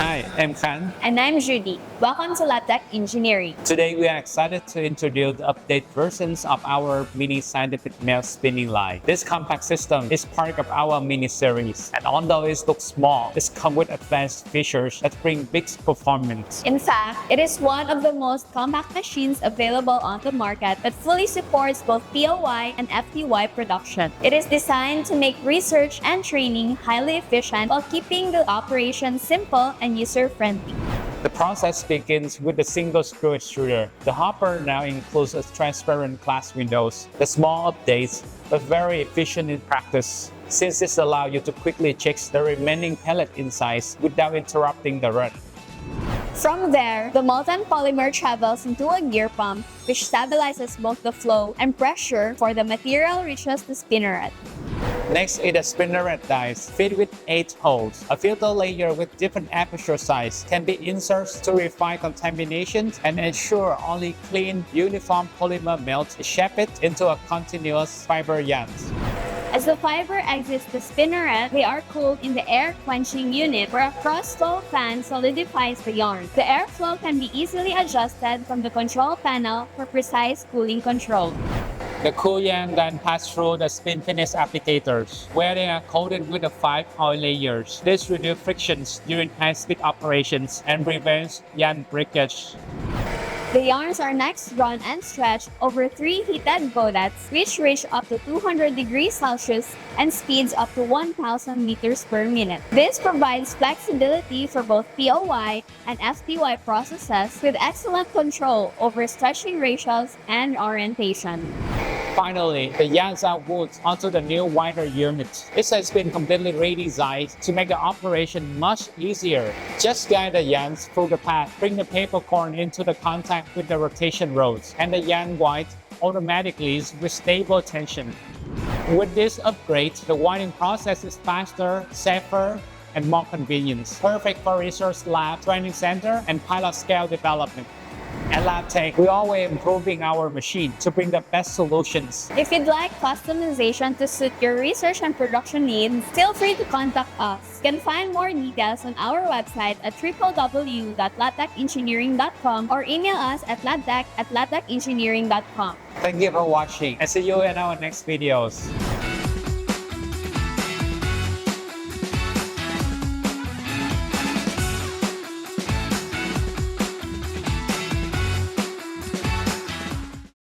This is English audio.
Hi, I'm Khan. And I'm Judy. Welcome to Labtech Engineering. Today we are excited to introduce the update versions of our mini scientific mill spinning line. This compact system is part of our mini series, and although it looks small, it comes with advanced features that bring big performance. In fact, it is one of the most compact machines available on the market that fully supports both POY and FTY production. It is designed to make research and training highly efficient while keeping the operation simple and user-friendly. The process begins with a single screw extruder. The hopper now includes a transparent glass windows. The small updates, but very efficient in practice, since this allows you to quickly check the remaining pellet insides without interrupting the run. From there, the molten polymer travels into a gear pump, which stabilizes both the flow and pressure before the material reaches the spinneret. Next is the spinneret dies, fitted with 8 holes. A filter layer with different aperture size can be inserted to refine contaminations and ensure only clean, uniform polymer melt is shaped into a continuous fiber yarns. As the fiber exits the spinneret, they are cooled in the air quenching unit where a cross-flow fan solidifies the yarn. The airflow can be easily adjusted from the control panel for precise cooling control. The cool yarn then pass through the spin finish applicators, where they are coated with the 5 oil layers. This reduces frictions during high-speed operations and prevents yarn breakage. The yarns are next run and stretched over 3 heated godads, which reach up to 200 degrees Celsius and speeds up to 1,000 meters per minute. This provides flexibility for both POY and FTY processes with excellent control over stretching ratios and orientation. Finally, the yarns are wound onto the new wider unit. It has been completely redesigned to make the operation much easier. Just guide the yarns through the path, bring the paper corn into the contact with the rotation rods, and the yarn wind automatically with stable tension. With this upgrade, the winding process is faster, safer, and more convenient. Perfect for research lab, training center, and pilot scale development. At Labtech, we're always improving our machine to bring the best solutions. If you'd like customization to suit your research and production needs, feel free to contact us. You can find more details on our website at www.labtechengineering.com or email us at labtech@labtechengineering.com. Thank you for watching and see you in our next videos.